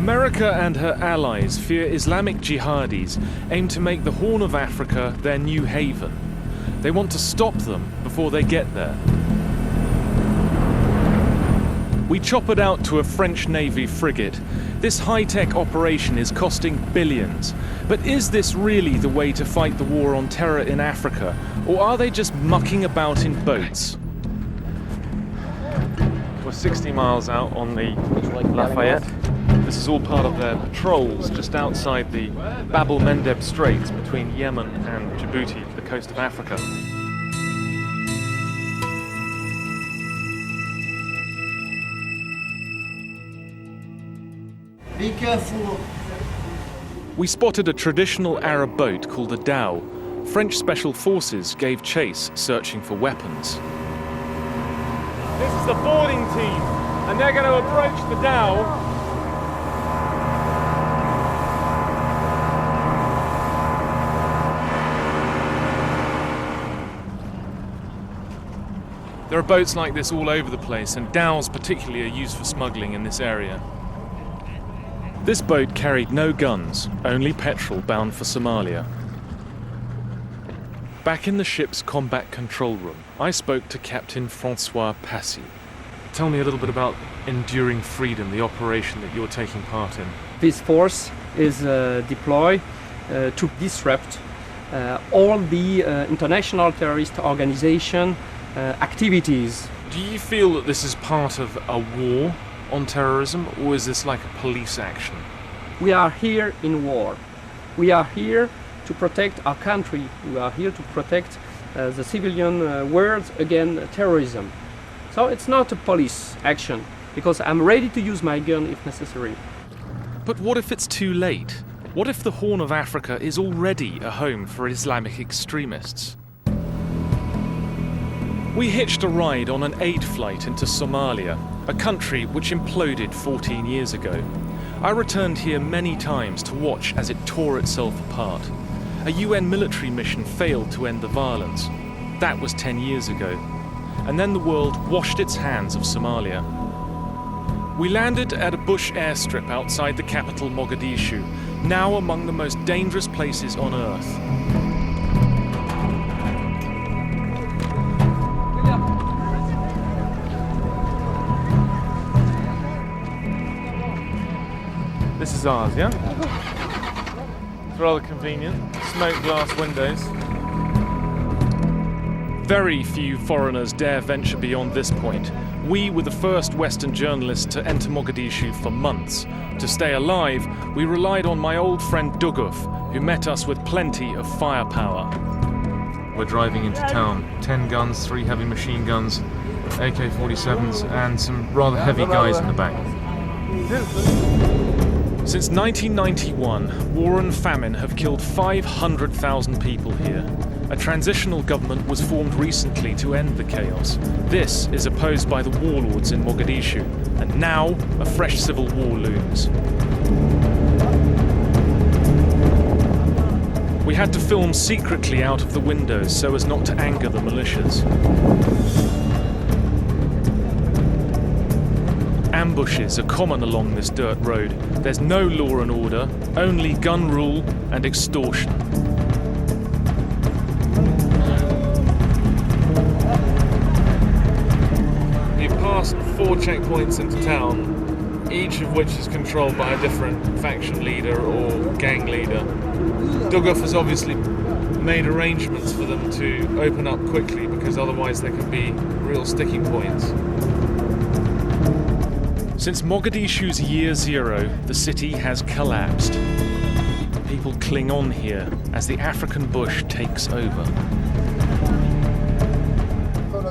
America and her allies fear Islamic jihadis aim to make the Horn of Africa their new haven. They want to stop them before they get there. We choppered out to a French Navy frigate. This high-tech operation is costing billions. But is this really the way to fight the war on terror in Africa, or are they just mucking about in boats? We're 60 miles out on the Lafayette. This is all part of their patrols just outside the Bab el-Mandeb Straits between Yemen and Djibouti, the coast of Africa. Be careful. We spotted a traditional Arab boat called a dhow. French special forces gave chase, searching for weapons. This is the boarding team, and they're going to approach the dhow. There are boats like this all over the place, and dhows particularly are used for smuggling in this area. This boat carried no guns, only petrol bound for Somalia. Back in the ship's combat control room, I spoke to Captain Francois Passy. Tell me a little bit about Enduring Freedom, the operation that you're taking part in. This force is deployed to disrupt all the international terrorist organization activities. Do you feel that this is part of a war on terrorism, or is this like a police action? We are here in war. We are here to protect our country. We are here to protect the civilian world against terrorism. So it's not a police action, because I'm ready to use my gun if necessary. But what if it's too late? What if the Horn of Africa is already a home for Islamic extremists? We hitched a ride on an aid flight into Somalia, a country which imploded 14 years ago. I returned here many times to watch as it tore itself apart. A UN military mission failed to end the violence. That was 10 years ago. And then the world washed its hands of Somalia. We landed at a bush airstrip outside the capital Mogadishu, now among the most dangerous places on earth. This is ours, yeah? It's rather convenient. Smoked glass windows. Very few foreigners dare venture beyond this point. We were the first Western journalists to enter Mogadishu for months. To stay alive, we relied on my old friend Duguf, who met us with plenty of firepower. We're driving into town. 10 guns, 3 heavy machine guns, AK-47s, and some rather heavy guys in the back. Since 1991, war and famine have killed 500,000 people here. A transitional government was formed recently to end the chaos. This is opposed by the warlords in Mogadishu, and now a fresh civil war looms. We had to film secretly out of the windows so as not to anger the militias. Ambushes are common along this dirt road. There's no law and order, only gun rule and extortion. You've passed 4 checkpoints into town, each of which is controlled by a different faction leader or gang leader. Duguf has obviously made arrangements for them to open up quickly, because otherwise there can be real sticking points. Since Mogadishu's year zero, the city has collapsed. People cling on here as the African bush takes over.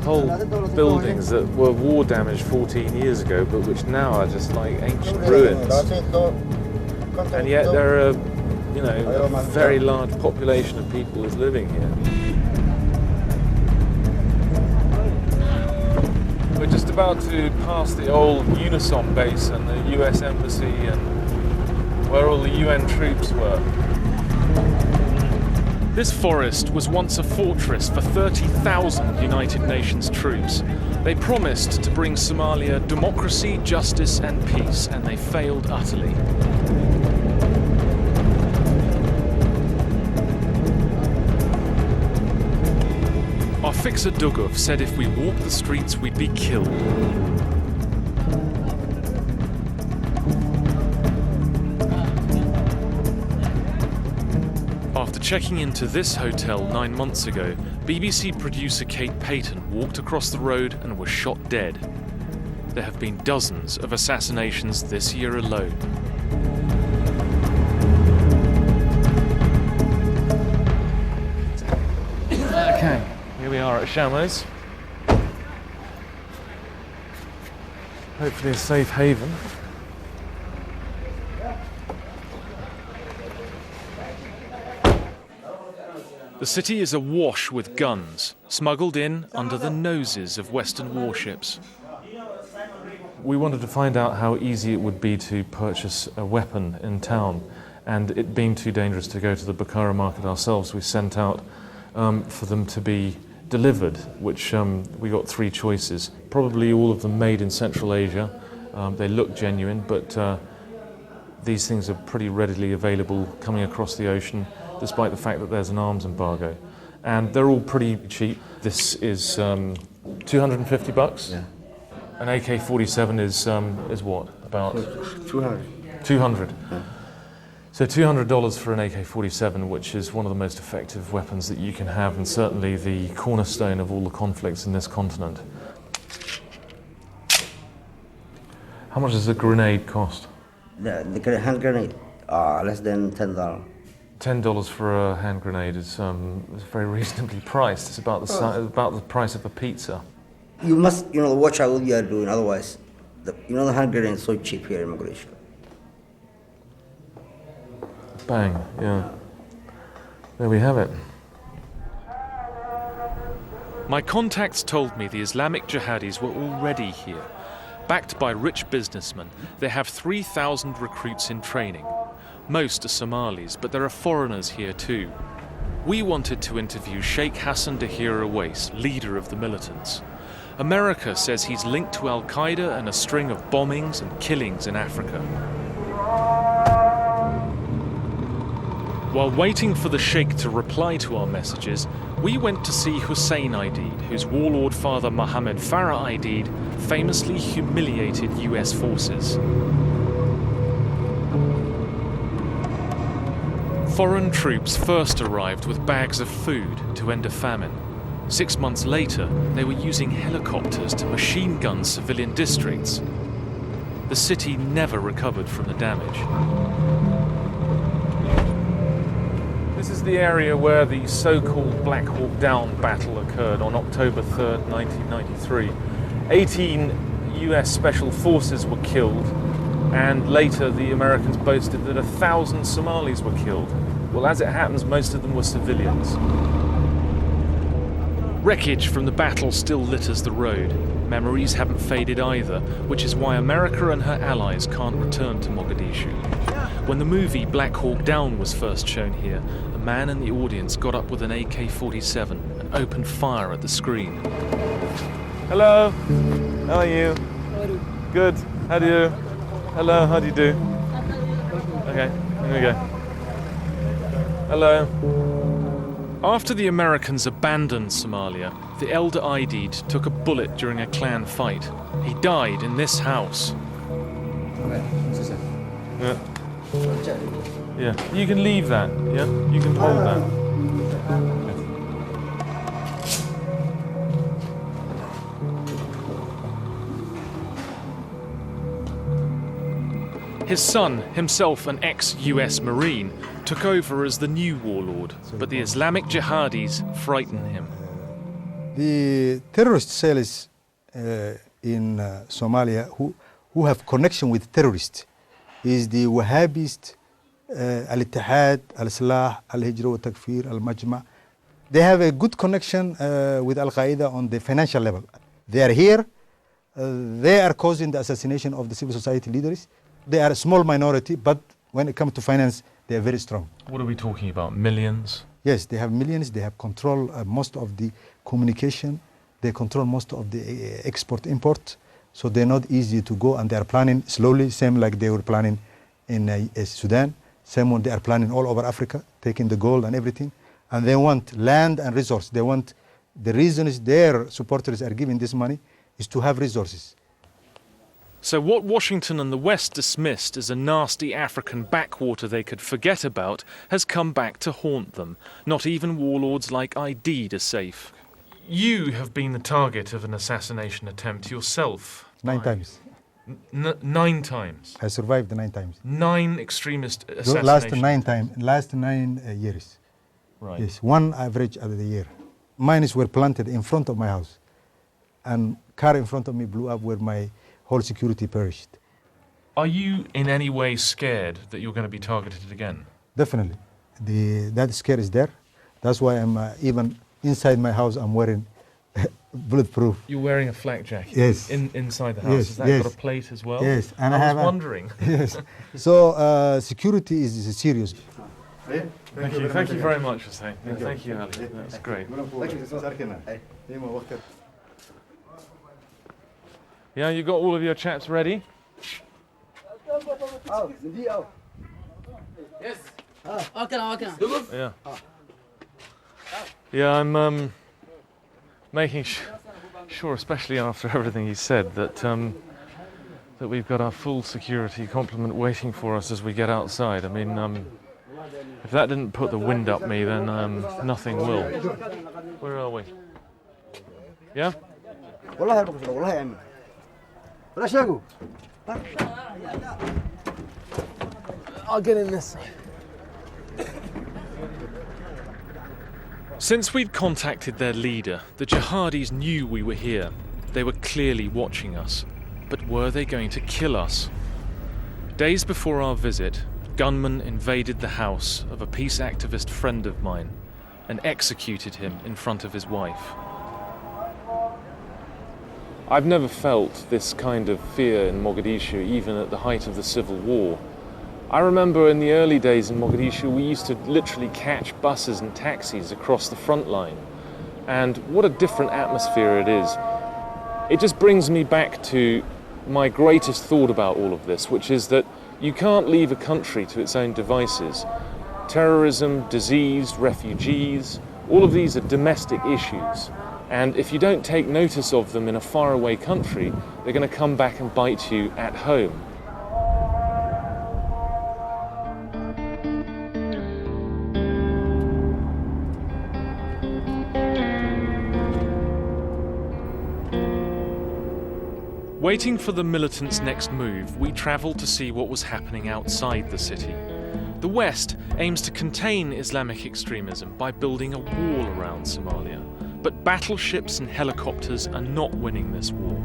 Whole buildings that were war damaged 14 years ago, but which now are just like ancient ruins. And yet there are, a very large population of people is living here. We're just about to pass the old Unisom base and the US embassy and where all the UN troops were. This forest was once a fortress for 30,000 United Nations troops. They promised to bring Somalia democracy, justice and peace, and they failed utterly. Our fixer Dugov said if we walked the streets, we'd be killed. After checking into this hotel 9 months ago, BBC producer Kate Payton walked across the road and was shot dead. There have been dozens of assassinations this year alone. Okay, here we are at Shamo's. Hopefully a safe haven. The city is awash with guns, smuggled in under the noses of Western warships. We wanted to find out how easy it would be to purchase a weapon in town, and it being too dangerous to go to the Bukhara market ourselves, we sent out for them to be delivered, which we got 3 choices. Probably all of them made in Central Asia. They look genuine, but these things are pretty readily available coming across the ocean, despite the fact that there's an arms embargo. And they're all pretty cheap. This is $250. Yeah. An AK-47 is what? About 200. 200. Yeah. So $200 for an AK-47, which is one of the most effective weapons that you can have, and certainly the cornerstone of all the conflicts in this continent. How much does a grenade cost? The hand grenade, less than $10. $10 for a hand grenade is very reasonably priced. It's about the price of a pizza. You must, watch out what you are doing. Otherwise, the hand grenade is so cheap here in Mogadishu. Bang, yeah. There we have it. My contacts told me the Islamic jihadis were already here. Backed by rich businessmen, they have 3,000 recruits in training. Most are Somalis, but there are foreigners here too. We wanted to interview Sheikh Hassan Dahir Awais, leader of the militants. America says he's linked to Al-Qaeda and a string of bombings and killings in Africa. While waiting for the Sheikh to reply to our messages, we went to see Hussein Aidid, whose warlord father Mohammed Farah Aidid famously humiliated US forces. Foreign troops first arrived with bags of food to end a famine. 6 months later, they were using helicopters to machine gun civilian districts. The city never recovered from the damage. This is the area where the so-called Black Hawk Down battle occurred on October 3rd, 1993. 18 US Special Forces were killed, and later the Americans boasted that 1,000 Somalis were killed. Well, as it happens, most of them were civilians. Wreckage from the battle still litters the road. Memories haven't faded either, which is why America and her allies can't return to Mogadishu. When the movie Black Hawk Down was first shown here, a man in the audience got up with an AK-47 and opened fire at the screen. Hello, how are you? Good, how do you? Hello, how do you do? Okay, here we go. Hello. After the Americans abandoned Somalia, the elder Aidid took a bullet during a clan fight. He died in this house. Yeah. Yeah, you can leave that, yeah? You can hold that. His son, himself an ex-US Marine, took over as the new warlord, but the Islamic jihadis frightened him. The terrorist cells in Somalia who have connection with terrorists is the Wahhabist, Al-Ittihad, Al-Salah, Al-Hijra wa Takfir, Al-Majma'. They have a good connection with Al-Qaeda on the financial level. They are here, they are causing the assassination of the civil society leaders. They are a small minority, but when it comes to finance, they are very strong. What are we talking about, millions? Yes, they have millions, they have control most of the communication. They control most of the export-import, so they're not easy to go, and they are planning slowly, same like they were planning in Sudan. Same one they are planning all over Africa, taking the gold and everything. And they want land and resource. They want, the reason is their supporters are giving this money is to have resources. So what Washington and the West dismissed as a nasty African backwater they could forget about has come back to haunt them. Not even warlords like Aidid are safe. You have been the target of an assassination attempt yourself. 9 times. 9 times? I survived the 9 times. 9 extremist assassinations? Last 9 years. Right. Yes, 1 average of the year. Mines were planted in front of my house. And car in front of me blew up where my whole security perished. Are you in any way scared that you're going to be targeted again? Definitely. That scare is there. That's why I'm even inside my house I'm wearing bulletproof. You're wearing a flak jacket? Yes. Inside the house? Yes, Has that got a plate as well? Yes. And I was wondering. Yes. So security is serious. Thank you very much for saying. Thank you, Ali. That's great. Yeah, you got all of your chaps ready? Yes. Okay. Yeah. Yeah, I'm making sure, especially after everything he said, that that we've got our full security complement waiting for us as we get outside. I mean, if that didn't put the wind up me, then nothing will. Where are we? Yeah? I'll get in this. Since we'd contacted their leader, the jihadis knew we were here. They were clearly watching us. But were they going to kill us? Days before our visit, gunmen invaded the house of a peace activist friend of mine and executed him in front of his wife. I've never felt this kind of fear in Mogadishu, even at the height of the civil war. I remember in the early days in Mogadishu, we used to literally catch buses and taxis across the front line. And what a different atmosphere it is. It just brings me back to my greatest thought about all of this, which is that you can't leave a country to its own devices. Terrorism, disease, refugees, all of these are domestic issues. And if you don't take notice of them in a faraway country, they're going to come back and bite you at home. Waiting for the militants' next move, we travelled to see what was happening outside the city. The West aims to contain Islamic extremism by building a wall around Somalia. But battleships and helicopters are not winning this war.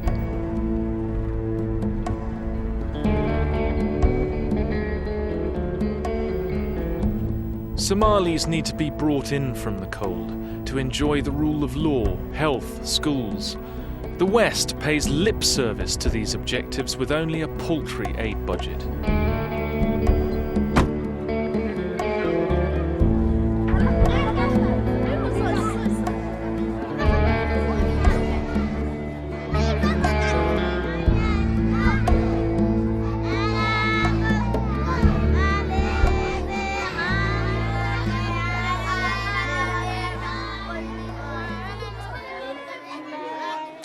Somalis need to be brought in from the cold to enjoy the rule of law, health, schools. The West pays lip service to these objectives with only a paltry aid budget.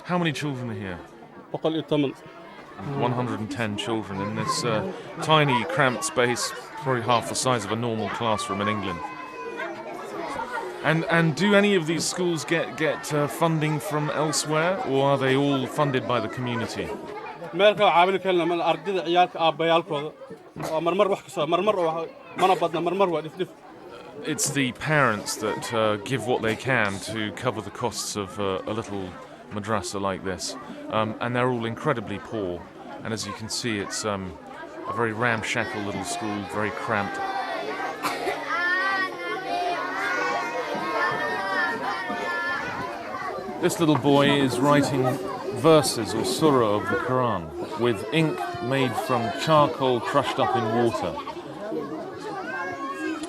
How many children are here? 110 children in this tiny, cramped space, probably half the size of a normal classroom in England. And do any of these schools get funding from elsewhere, or are they all funded by the community? It's the parents that give what they can to cover the costs of a little madrasa like this, and they're all incredibly poor, and as you can see it's a very ramshackle little school, very cramped. This little boy is writing verses or surah of the Quran with ink made from charcoal crushed up in water.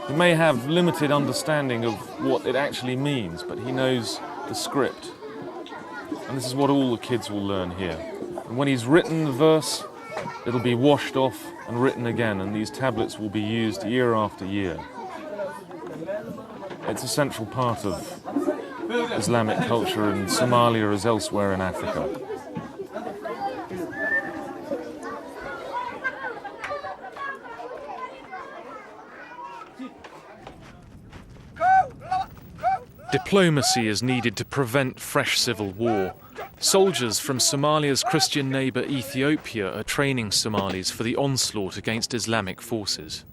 He may have limited understanding of what it actually means, but he knows the script. And this is what all the kids will learn here. And when he's written the verse, it'll be washed off and written again, and these tablets will be used year after year. It's a central part of Islamic culture in Somalia as elsewhere in Africa. Diplomacy is needed to prevent fresh civil war. Soldiers from Somalia's Christian neighbour Ethiopia are training Somalis for the onslaught against Islamic forces.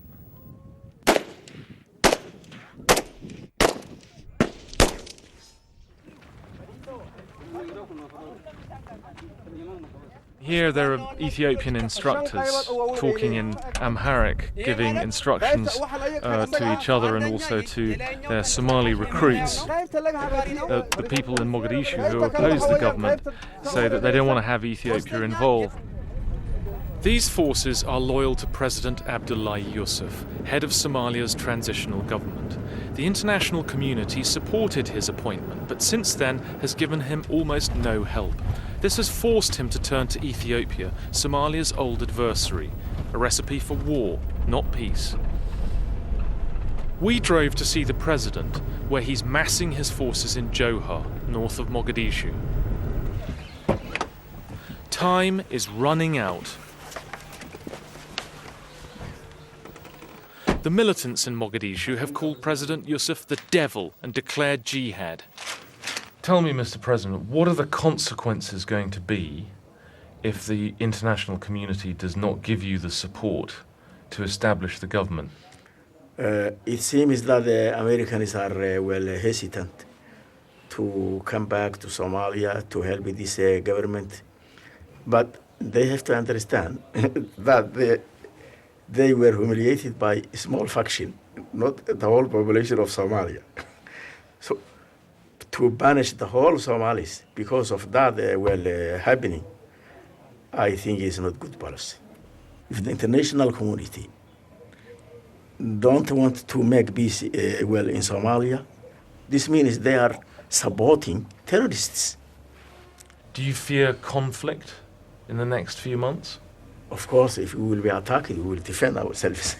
Here there are Ethiopian instructors talking in Amharic, giving instructions to each other and also to their Somali recruits. The people in Mogadishu who oppose the government say that they don't want to have Ethiopia involved. These forces are loyal to President Abdullahi Yusuf, head of Somalia's transitional government. The international community supported his appointment, but since then has given him almost no help. This has forced him to turn to Ethiopia, Somalia's old adversary, a recipe for war, not peace. We drove to see the president, where he's massing his forces in Johar, north of Mogadishu. Time is running out. The militants in Mogadishu have called President Yusuf the devil and declared jihad. Tell me, Mr. President, what are the consequences going to be if the international community does not give you the support to establish the government? It seems that the Americans are hesitant to come back to Somalia to help with this government. But they have to understand that they were humiliated by a small faction, not the whole population of Somalia. So to banish the whole Somalis because of that happening, I think is not good policy. If the international community don't want to make peace in Somalia, this means they are supporting terrorists. Do you fear conflict in the next few months? Of course, if we will be attacked, we will defend ourselves.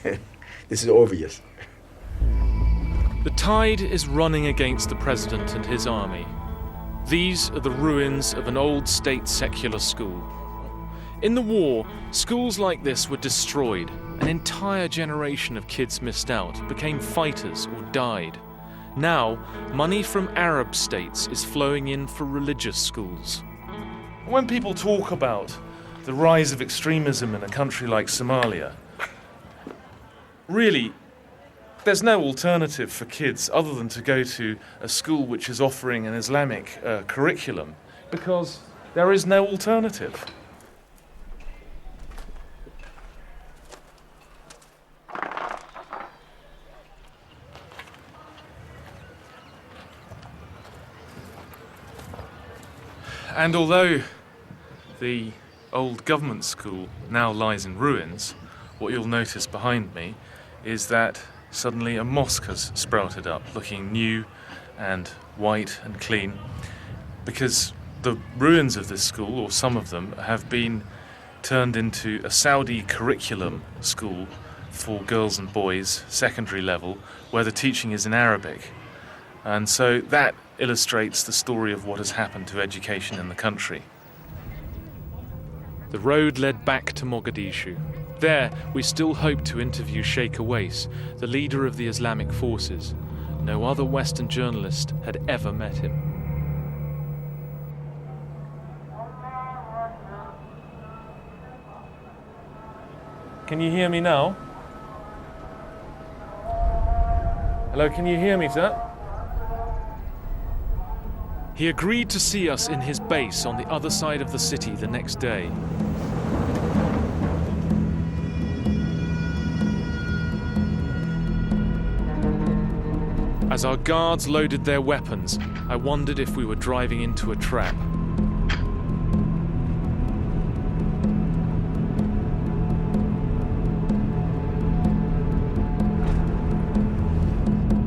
This is obvious. The tide is running against the president and his army. These are the ruins of an old state secular school. In the war, schools like this were destroyed. An entire generation of kids missed out, became fighters or died. Now, money from Arab states is flowing in for religious schools. When people talk about the rise of extremism in a country like Somalia, really, there's no alternative for kids other than to go to a school which is offering an Islamic curriculum, because there is no alternative. And although the old government school now lies in ruins, what you'll notice behind me is that suddenly a mosque has sprouted up, looking new and white and clean, because the ruins of this school, or some of them, have been turned into a Saudi curriculum school for girls and boys, secondary level, where the teaching is in Arabic. And so that illustrates the story of what has happened to education in the country. The road led back to Mogadishu. There, we still hope to interview Sheikh Awais, the leader of the Islamic forces. No other Western journalist had ever met him. Can you hear me now? Hello, can you hear me, sir? He agreed to see us in his base on the other side of the city the next day. As our guards loaded their weapons, I wondered if we were driving into a trap.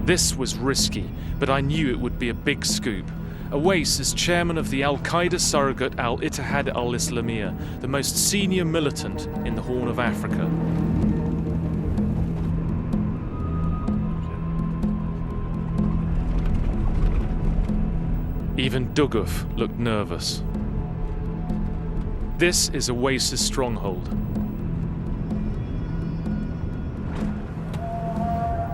This was risky, but I knew it would be a big scoop. Awais is chairman of the Al-Qaeda surrogate Al-Ittihad al-Islamiyya, the most senior militant in the Horn of Africa. Even Duguf looked nervous. This is Awais' stronghold.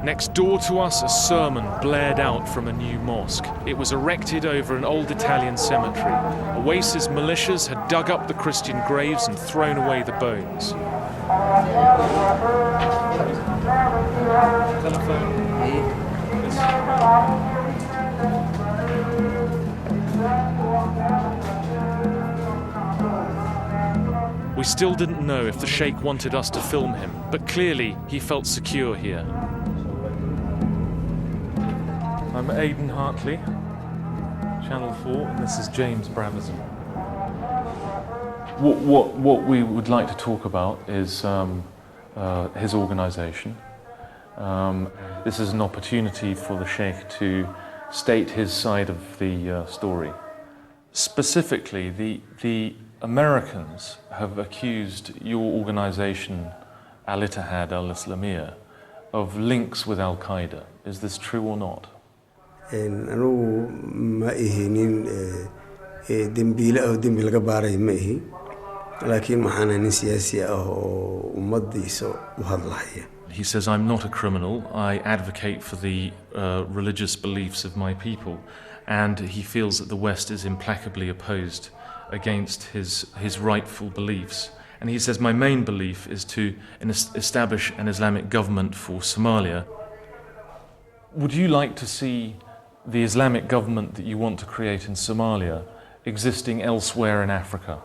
Next door to us, a sermon blared out from a new mosque. It was erected over an old Italian cemetery. Awais' militias had dug up the Christian graves and thrown away the bones. We still didn't know if the Sheikh wanted us to film him, but clearly he felt secure here. I'm Aidan Hartley, Channel 4, and this is James Brabazon. What we would like to talk about is his organisation. This is an opportunity for the Sheikh to state his side of the story. Specifically, the Americans have accused your organisation, Al-Ittihad al-Islamiyya, of links with Al-Qaeda. Is this true or not? أنو ما إهنين دمبيلة أو دمبيلة كبارة ما إهي لكن معنا سياسي أو مضي سو وهالله. He says, I'm not a criminal. I advocate for the religious beliefs of my people. And he feels that the West is implacably opposed against his rightful beliefs. And he says, my main belief is to establish an Islamic government for Somalia. Would you like to see the Islamic government that you want to create in Somalia existing elsewhere in Africa?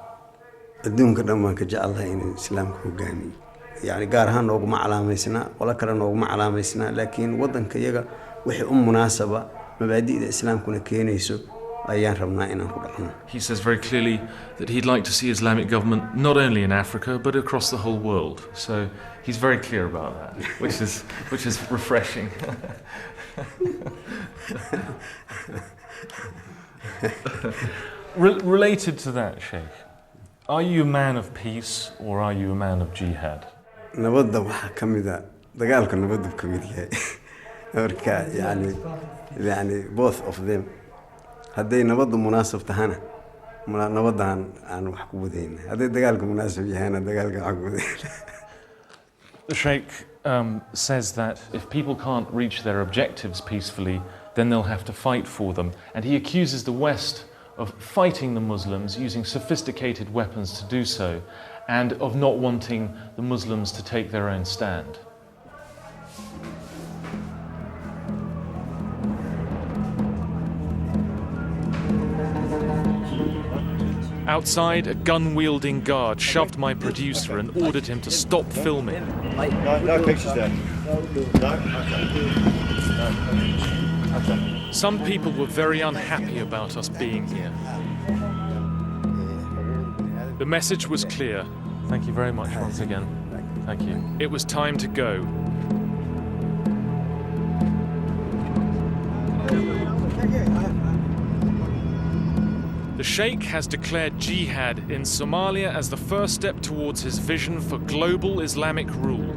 الدنيا كلها كجعلها إن الإسلام كوجاني يعني قارها نوع علامتنا ولا كلا نوع علامتنا لكن وطن كيجا وحي مناسبة مبادئ الإسلام كنا كينيسو أيام ربنا إنا كلنا. He says very clearly that he'd like to see Islamic government not only in Africa but across the whole world. So he's very clear about that, which is refreshing. Related to that, Sheikh, are you a man of peace or are you a man of jihad? نبض وح كميدا دقالك نبض بكميدا أوركا يعني both of them هذي نبض مناسب تهانا نبض عن وحكودين هذي دقالك مناسب يهانا دقالك حكودين. The Sheikh says that if people can't reach their objectives peacefully, then they'll have to fight for them. And he accuses the West of fighting the Muslims using sophisticated weapons to do so, and of not wanting the Muslims to take their own stand. Outside, a gun-wielding guard shoved my producer and ordered him to stop filming. No pictures there. No? Okay. Some people were very unhappy about us being here. The message was clear. Thank you very much once again. Thank you. It was time to go. The Sheikh has declared jihad in Somalia as the first step towards his vision for global Islamic rule.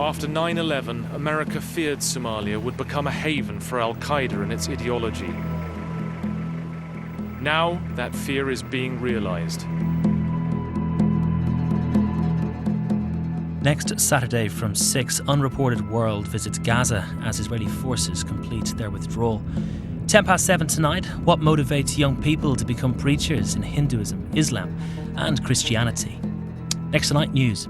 After 9/11, America feared Somalia would become a haven for Al-Qaeda and its ideology. Now that fear is being realized. Next Saturday from 6, Unreported World visits Gaza as Israeli forces complete their withdrawal. 7:10 tonight, what motivates young people to become preachers in Hinduism, Islam and Christianity? Next tonight, news.